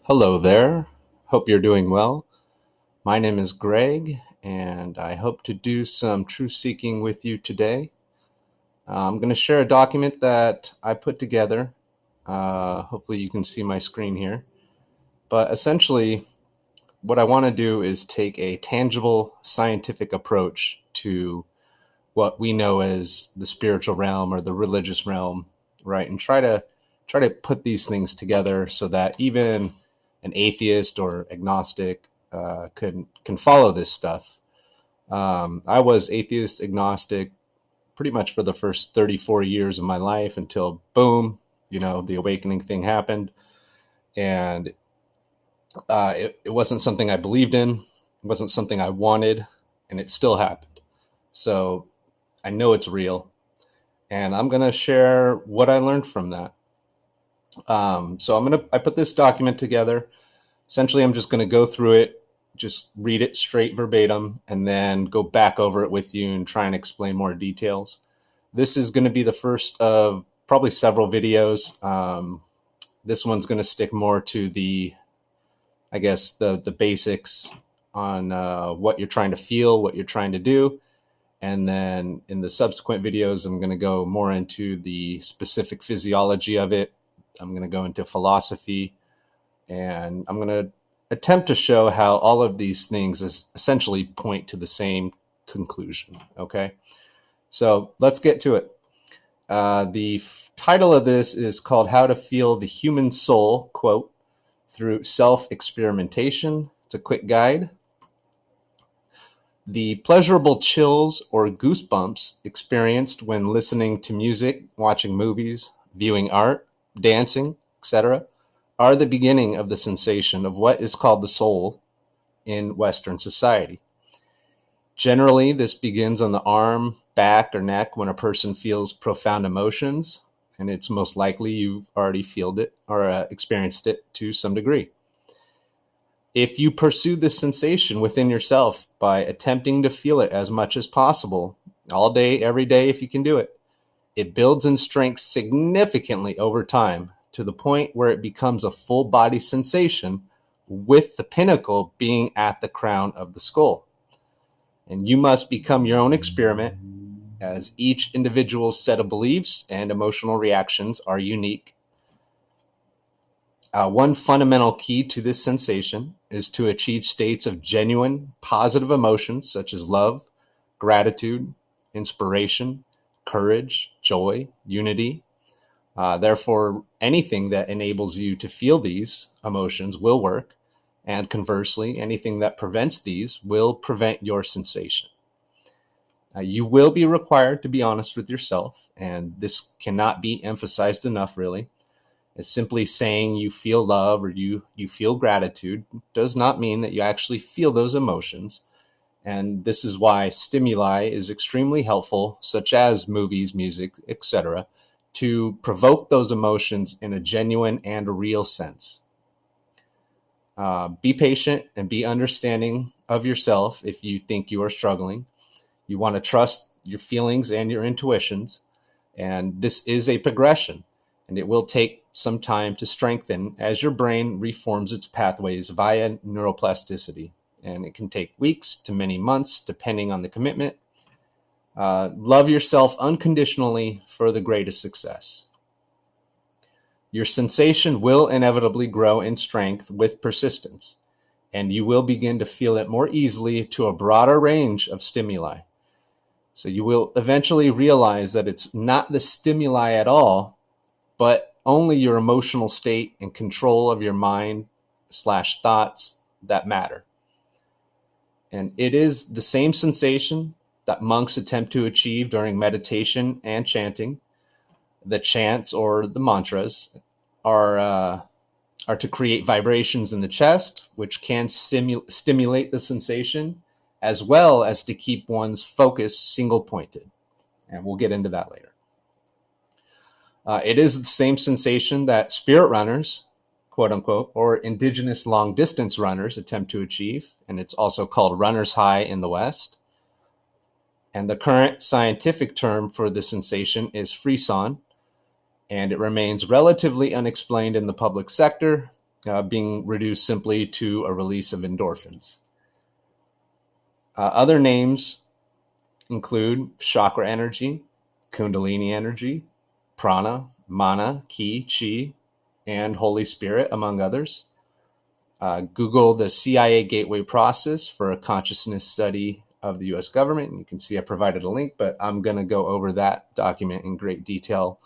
Hello there. Hope you're doing well. My name is Greg, and I hope to do some truth seeking with you today. I'm going to share a document that I put together. Hopefully, you can see my screen here. But essentially, what I want to do is take a tangible scientific approach to what we know as the spiritual realm or the religious realm, right? And try to put these things together so that even an atheist or agnostic can follow this stuff. I was atheist agnostic pretty much for the first 34 years of my life until boom, the awakening thing happened, and it wasn't something I believed in. It wasn't something I wanted, and it still happened. So I know it's real, and I'm gonna share what I learned from that. So I put this document together. Essentially, I'm just gonna go through it, just read it straight verbatim, and then go back over it with you and try and explain more details. This is going to be the first of probably several videos. This one's going to stick more to I guess, the basics on what you're trying to feel, what you're trying to do. And then in the subsequent videos, I'm going to go more into the specific physiology of it. I'm going to go into philosophy, and I'm going to attempt to show how all of these things essentially point to the same conclusion. Okay, so let's get to it. The title of this is called How to Feel the Human Soul, quote, through self-experimentation. It's a quick guide. The pleasurable chills or goosebumps experienced when listening to music, watching movies, viewing art, dancing, etc., are the beginning of the sensation of what is called the soul in Western society. Generally, this begins on the arm, back, or neck when a person feels profound emotions, and it's most likely you've already felt it or experienced it to some degree. If you pursue this sensation within yourself by attempting to feel it as much as possible, all day, every day, if you can do it, it builds in strength significantly over time to the point where it becomes a full body sensation, with the pinnacle being at the crown of the skull. And you must become your own experiment, as each individual's set of beliefs and emotional reactions are unique. One fundamental key to this sensation is to achieve states of genuine positive emotions such as love, gratitude, inspiration, courage, joy, unity. Therefore, anything that enables you to feel these emotions will work, and conversely, anything that prevents these will prevent your sensation. You will be required to be honest with yourself, and this cannot be emphasized enough, really. As simply saying you feel love or you feel gratitude does not mean that you actually feel those emotions. And this is why stimuli is extremely helpful, such as movies, music, etc., to provoke those emotions in a genuine and a real sense. Be patient and be understanding of yourself if you think you are struggling. You want to trust your feelings and your intuitions, and this is a progression, and it will take some time to strengthen as your brain reforms its pathways via neuroplasticity, and it can take weeks to many months depending on the commitment. Love yourself unconditionally for the greatest success. Your sensation will inevitably grow in strength with persistence, and you will begin to feel it more easily to a broader range of stimuli. So you will eventually realize that it's not the stimuli at all, but only your emotional state and control of your mind/thoughts that matter. And it is the same sensation that monks attempt to achieve during meditation and chanting. The chants or the mantras are to create vibrations in the chest, which can stimulate the sensation, as well as to keep one's focus single-pointed. And we'll get into that later. It is the same sensation that spirit runners, quote unquote, or indigenous long-distance runners attempt to achieve, and it's also called runner's high in the West. And the current scientific term for the sensation is Frisson, and it remains relatively unexplained in the public sector, being reduced simply to a release of endorphins. Other names include chakra energy, kundalini energy, prana, mana, ki, chi, and Holy Spirit, among others. Google the CIA Gateway Process for a consciousness study of the U.S. government. And you can see I provided a link, but I'm going to go over that document in great detail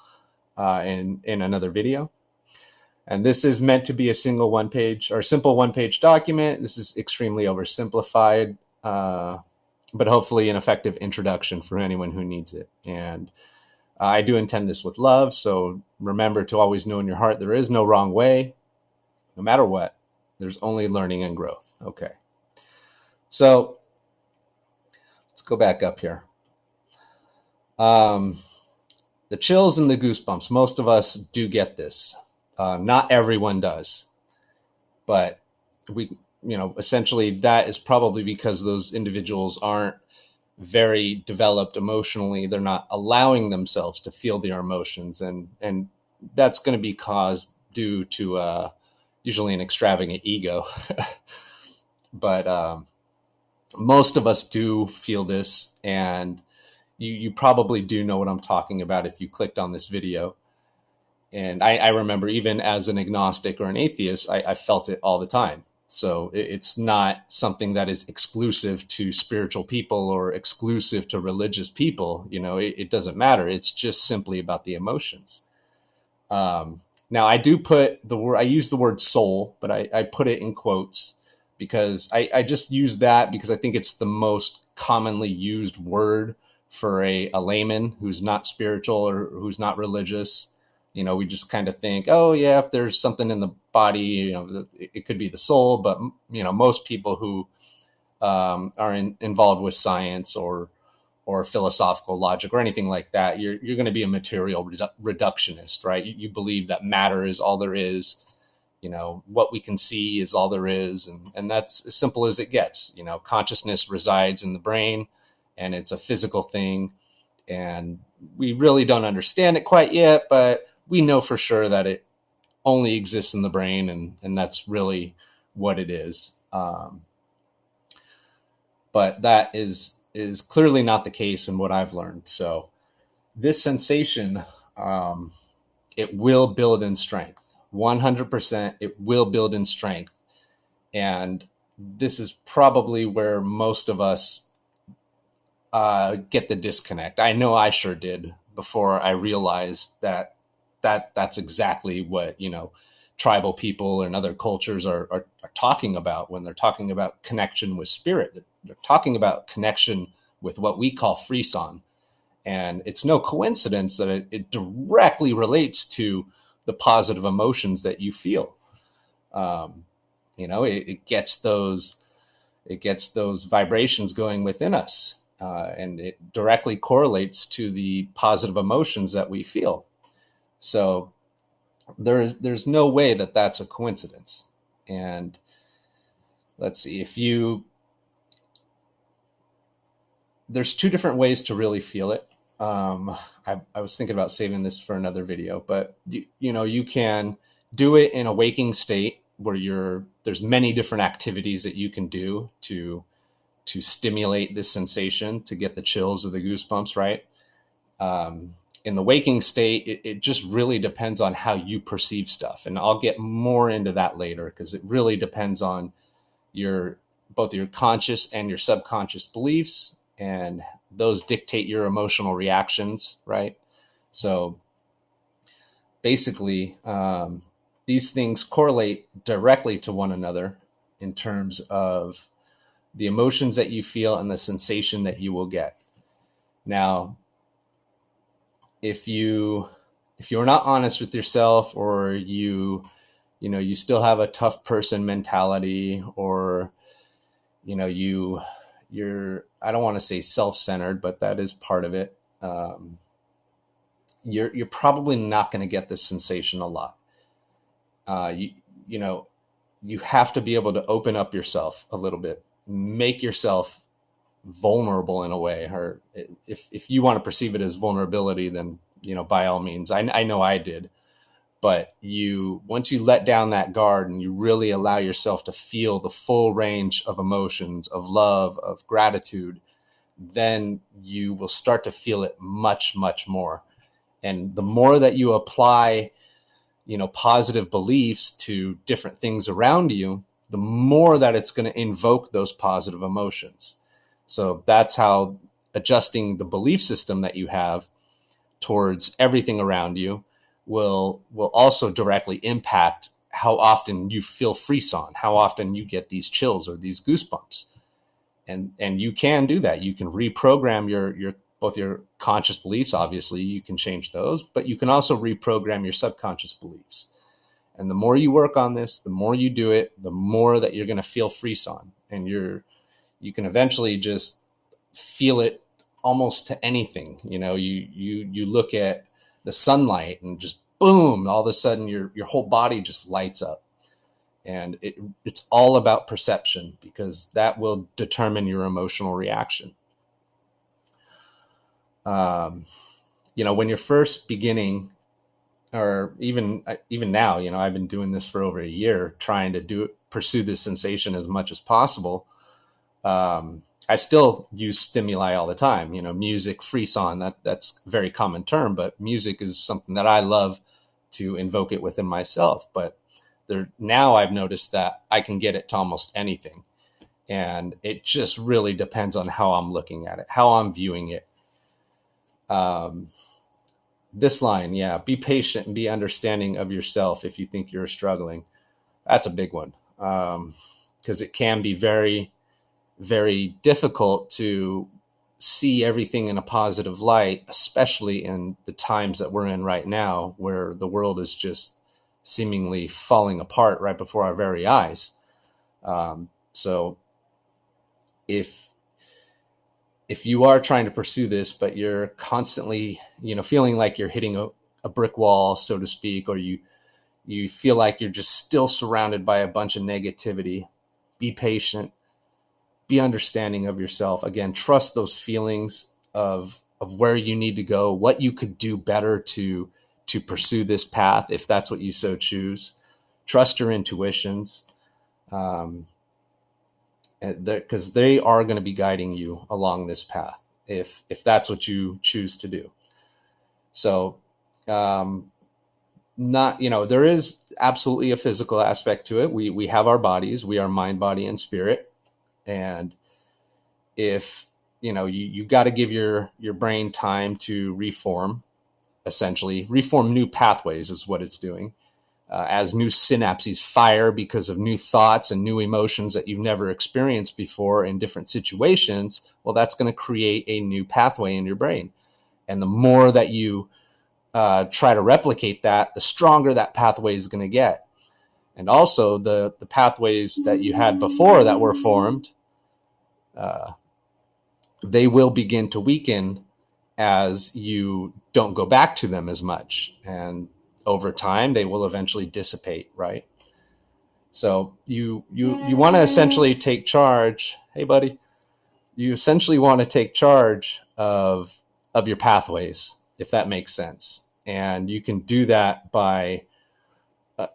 in another video. And this is meant to be a single one-page or simple one-page document. This is extremely oversimplified, but hopefully an effective introduction for anyone who needs it. And I do intend this with love, so remember to always know in your heart there is no wrong way, no matter what. There's only learning and growth. Okay. So let's go back up here. The chills and the goosebumps. Most of us do get this. Not everyone does. But essentially that is probably because those individuals aren't very developed emotionally. They're not allowing themselves to feel their emotions. And that's going to be caused due to usually an extravagant ego. But most of us do feel this, and you probably do know what I'm talking about if you clicked on this video. And I remember even as an agnostic or an atheist, I felt it all the time. So it's not something that is exclusive to spiritual people or exclusive to religious people. It doesn't matter. It's just simply about the emotions. Now, I do put I use the word soul, but I put it in quotes because I just use that because I think it's the most commonly used word for a layman who's not spiritual or who's not religious. We just kind of think, oh yeah, if there's something in the body, it could be the soul. But most people who are involved with science or philosophical logic or anything like that, you're going to be a material reductionist, right? You believe that matter is all there is. What we can see is all there is, and that's as simple as it gets. Consciousness resides in the brain, and it's a physical thing, and we really don't understand it quite yet, but we know for sure that it only exists in the brain, and that's really what it is. But that is clearly not the case in what I've learned. So this sensation, it will build in strength. 100%, it will build in strength. And this is probably where most of us get the disconnect. I know I sure did before I realized that's exactly what, tribal people and other cultures are talking about when they're talking about connection with spirit. They're talking about connection with what we call Frisson. And it's no coincidence that it directly relates to the positive emotions that you feel. It gets those vibrations going within us. And it directly correlates to the positive emotions that we feel. So there's no way that that's a coincidence. And let's see, there's two different ways to really feel it. I was thinking about saving this for another video, but you can do it in a waking state where there's many different activities that you can do to stimulate this sensation, to get the chills or the goosebumps, right? In the waking state, it just really depends on how you perceive stuff. And I'll get more into that later because it really depends on both your conscious and your subconscious beliefs, and those dictate your emotional reactions, right? So basically, these things correlate directly to one another in terms of the emotions that you feel and the sensation that you will get. Now, if you're not honest with yourself, or you still have a tough person mentality, or you're I don't want to say self-centered, but that is part of it. You're probably not going to get this sensation a lot. You have to be able to open up yourself a little bit, make yourself vulnerable in a way, or if you want to perceive it as vulnerability, then by all means. I know I did, But once you let down that guard and you really allow yourself to feel the full range of emotions, of love, of gratitude, then you will start to feel it much, much more. And the more that you apply, positive beliefs to different things around you, the more that it's going to invoke those positive emotions. So that's how adjusting the belief system that you have towards everything around you will also directly impact how often you feel frisson, how often you get these chills or these goosebumps. And you can do that. You can reprogram your both your conscious beliefs. Obviously, you can change those, but you can also reprogram your subconscious beliefs. And the more you work on this, the more you do it, the more that you're going to feel frisson, and you can eventually just feel it almost to anything. You look at the sunlight and just boom, all of a sudden your whole body just lights up. And it's all about perception, because that will determine your emotional reaction. When you're first beginning, or even now, I've been doing this for over a year, trying to pursue this sensation as much as possible. I still use stimuli all the time, music, frisson, that's a very common term, but music is something that I love to invoke it within myself. But now I've noticed that I can get it to almost anything. And it just really depends on how I'm looking at it, how I'm viewing it. This line, be patient and be understanding of yourself if you think you're struggling. That's a big one, because it can be very, very difficult to see everything in a positive light, especially in the times that we're in right now, where the world is just seemingly falling apart right before our very eyes. So if you are trying to pursue this, but you're constantly, feeling like you're hitting a brick wall, so to speak, or you feel like you're just still surrounded by a bunch of negativity, be patient, be understanding of yourself. Again, trust those feelings of where you need to go, what you could do better to pursue this path, if that's what you so choose. Trust your intuitions, because they are going to be guiding you along this path, if that's what you choose to do. So, there is absolutely a physical aspect to it. We have our bodies. We are mind, body, and spirit. And if you got to give your brain time to reform, essentially reform new pathways is what it's doing. As new synapses fire because of new thoughts and new emotions that you've never experienced before in different situations, well, that's going to create a new pathway in your brain. And the more that you try to replicate that, the stronger that pathway is going to get. And also the pathways that you had before that were formed, they will begin to weaken as you don't go back to them as much. And over time, they will eventually dissipate, right? So you want to essentially take charge. Hey, buddy. You essentially want to take charge of your pathways, if that makes sense. And you can do that by,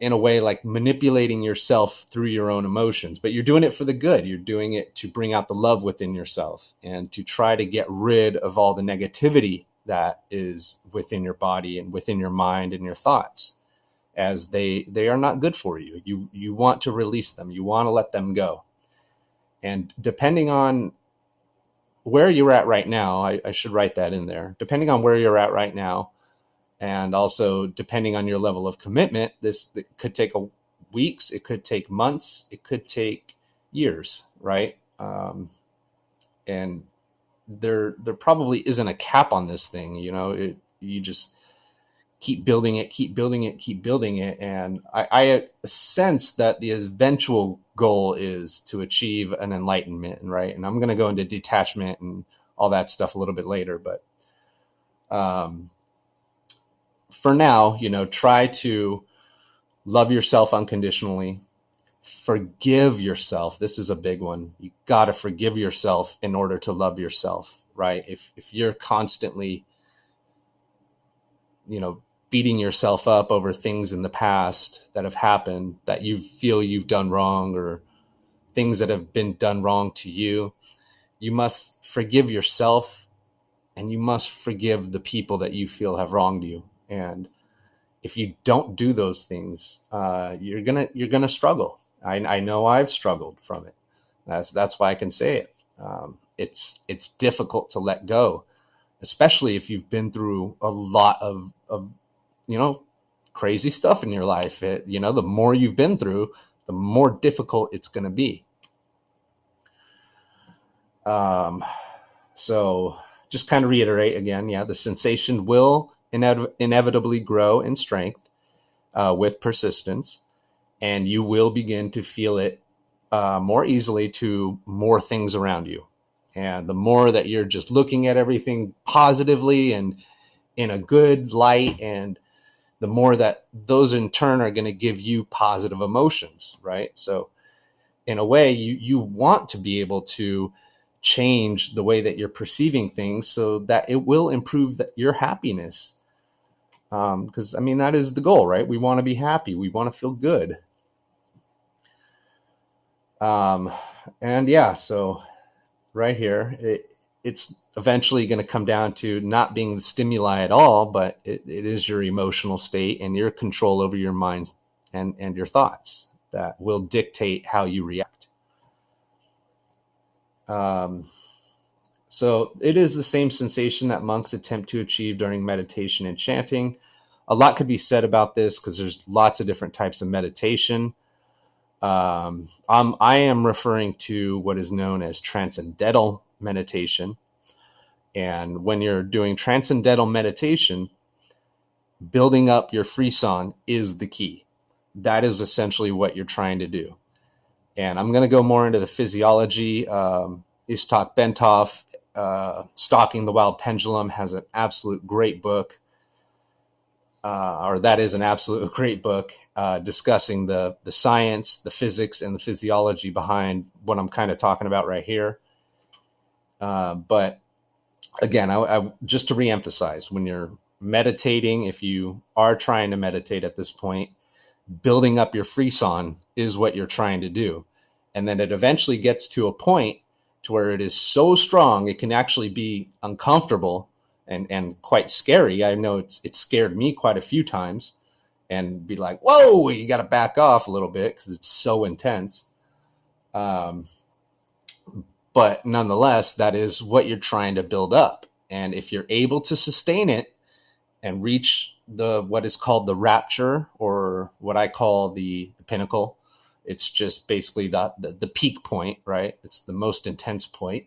in a way, like manipulating yourself through your own emotions. But you're doing it for the good. You're doing it to bring out the love within yourself and to try to get rid of all the negativity that is within your body and within your mind and your thoughts, as they are not good for you. You want to release them. You want to let them go. And depending on where you're at right now, I should write that in there. Depending on where you're at right now, and also depending on your level of commitment, this could take weeks, it could take months, it could take years, right? And there probably isn't a cap on this thing. You just keep building it, keep building it, keep building it. And I sense that the eventual goal is to achieve an enlightenment, right? And I'm going to go into detachment and all that stuff a little bit later. But for now, try to love yourself unconditionally. Forgive yourself. This is a big one. You got to forgive yourself in order to love yourself, right? If you're constantly, beating yourself up over things in the past that have happened that you feel you've done wrong, or things that have been done wrong to you. You must forgive yourself, and you must forgive the people that you feel have wronged you. And if you don't do those things, you're gonna struggle. I know I've struggled from it. That's why I can say it. It's difficult to let go, especially if you've been through a lot of crazy stuff in your life. The more you've been through, the more difficult it's going to be. So just kind of reiterate again, the sensation will inevitably grow in strength with persistence, and you will begin to feel it more easily to more things around you. And the more that you're just looking at everything positively and in a good light, and the more that those in turn are going to give you positive emotions, right? So in a way, you want to be able to change the way that you're perceiving things so that it will improve your happiness. Because, that is the goal, right? We want to be happy. We want to feel good. So right here, it's eventually going to come down to not being the stimuli at all, but it is your emotional state and your control over your mind and your thoughts that will dictate how you react. So it is the same sensation that monks attempt to achieve during meditation and chanting. A lot could be said about this because there's lots of different types of meditation. I am referring to what is known as transcendental meditation. And when you're doing transcendental meditation, building up your Frisson is the key. That is essentially what you're trying to do. And I'm going to go more into the physiology. Ishtak Bentov, Stalking the Wild Pendulum, has an absolute great book. That is an absolute great book discussing the science, the physics, and the physiology behind what I'm kind of talking about right here. But again, I just to reemphasize, when you're meditating, if you are trying to meditate at this point, building up your Frisson is what you're trying to do. And then it eventually gets to a point to where it is so strong, it can actually be uncomfortable and quite scary. I know it scared me quite a few times, and be like, whoa, you got to back off a little bit because it's so intense. But nonetheless, that is what you're trying to build up. And if you're able to sustain it and reach what is called the rapture, or what I call the pinnacle, it's just basically the peak point, right? It's the most intense point.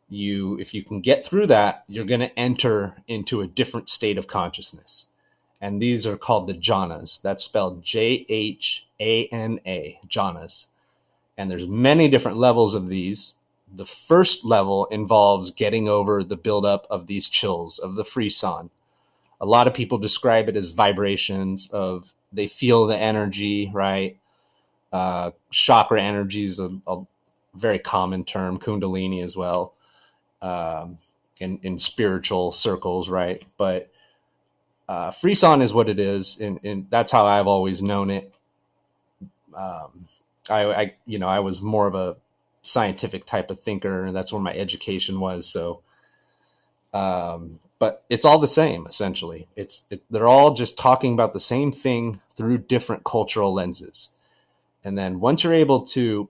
If you can get through that, you're going to enter into a different state of consciousness. And these are called the jhanas. That's spelled Jhana, jhanas. And there's many different levels of these. The first level involves getting over the buildup of these chills, of the Frisson. A lot of people describe it as vibrations of, they feel the energy, right? Chakra energy is a very common term, kundalini as well, in spiritual circles, right? But Frisson is what it is, and that's how I've always known it. I was more of a scientific type of thinker, and that's where my education was. So, but it's all the same, essentially. They're all just talking about the same thing through different cultural lenses. And then once you're able to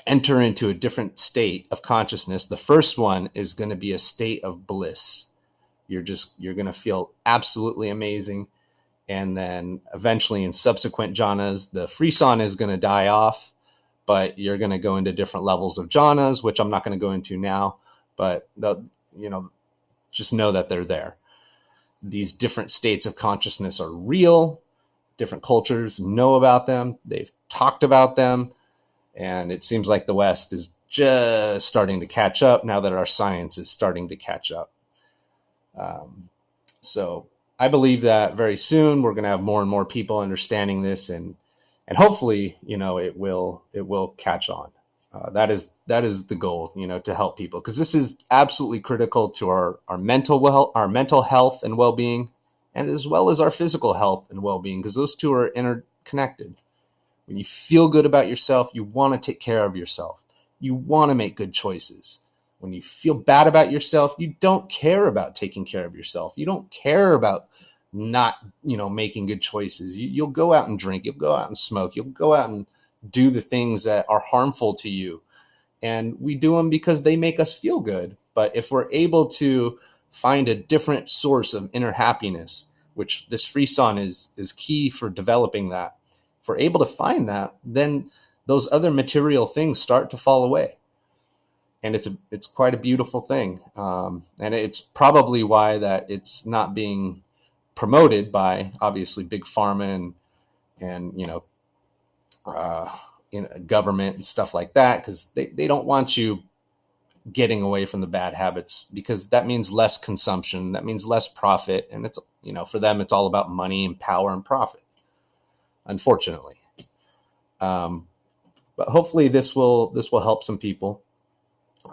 enter into a different state of consciousness, the first one is going to be a state of bliss. You're going to feel absolutely amazing. And then eventually in subsequent jhanas, the Frisson is going to die off, but you're going to go into different levels of jhanas, which I'm not going to go into now, but just know that they're there. These different states of consciousness are real. Different cultures know about them. They've talked about them. And it seems like the West is just starting to catch up now that our science is starting to catch up. So I believe that very soon we're going to have more and more people understanding this, and hopefully, it will catch on. That is the goal, to help people, because this is absolutely critical to our mental health and well-being, and as well as our physical health and well-being, because those two are interconnected. When you feel good about yourself, you want to take care of yourself. You want to make good choices. When you feel bad about yourself, you don't care about taking care of yourself. You don't care about not, making good choices. You'll go out and drink. You'll go out and smoke. You'll go out and do the things that are harmful to you. And we do them because they make us feel good. But if we're able to find a different source of inner happiness, which this Frisson is key for developing that, if we're able to find that, then those other material things start to fall away. And it's quite a beautiful thing. And it's probably why that it's not being promoted by obviously big pharma and government and stuff like that, because they don't want you getting away from the bad habits, because that means less consumption, that means less profit, and it's for them it's all about money and power and profit, unfortunately. But hopefully this will help some people.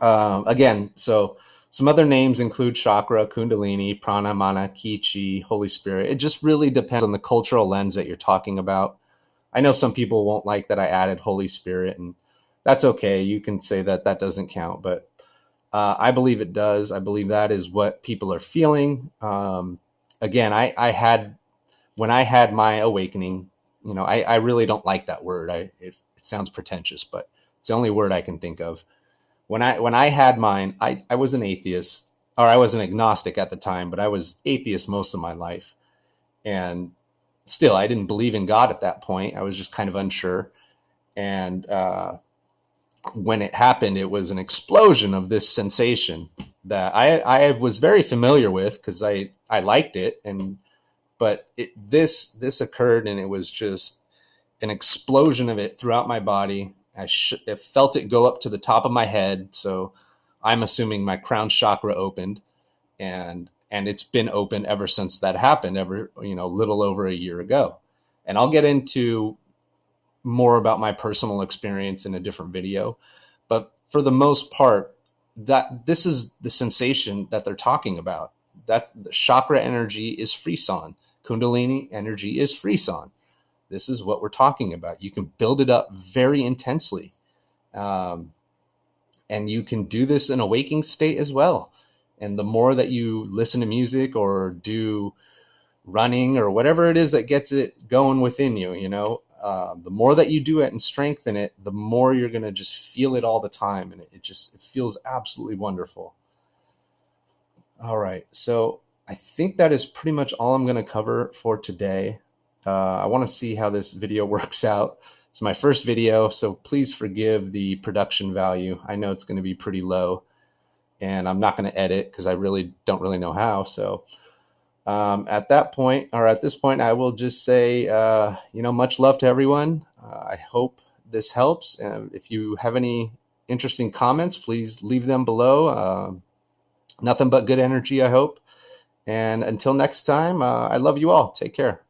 Again, so some other names include chakra, kundalini, prana, mana, ki, chi, Holy Spirit. It just really depends on the cultural lens that you're talking about. I know some people won't like that I added Holy Spirit, and that's okay. You can say that doesn't count, but I believe it does. I believe that is what people are feeling. Again, when I had my awakening, I really don't like that word. It sounds pretentious, but it's the only word I can think of. When I had mine, I was an atheist, or I was an agnostic at the time, but I was atheist most of my life. And still, I didn't believe in God at that point. I was just kind of unsure. And when it happened, it was an explosion of this sensation that I was very familiar with, because I liked it. But this occurred, and it was just an explosion of it throughout my body. I felt it go up to the top of my head. So I'm assuming my crown chakra opened, and it's been open ever since that happened, little over a year ago. And I'll get into more about my personal experience in a different video. But for the most part, that this is the sensation that they're talking about. That the chakra energy is Frisson. Kundalini energy is Frisson. This is what we're talking about. You can build it up very intensely. And you can do this in a waking state as well. And the more that you listen to music or do running or whatever it is that gets it going within you, the more that you do it and strengthen it, the more you're going to just feel it all the time. And it feels absolutely wonderful. All right. So I think that is pretty much all I'm going to cover for today. I want to see how this video works out. It's my first video, so please forgive the production value. I know it's going to be pretty low, and I'm not going to edit because I don't really know how. So at this point, I will just say, much love to everyone. I hope this helps. If you have any interesting comments, please leave them below. Nothing but good energy, I hope. And until next time, I love you all. Take care.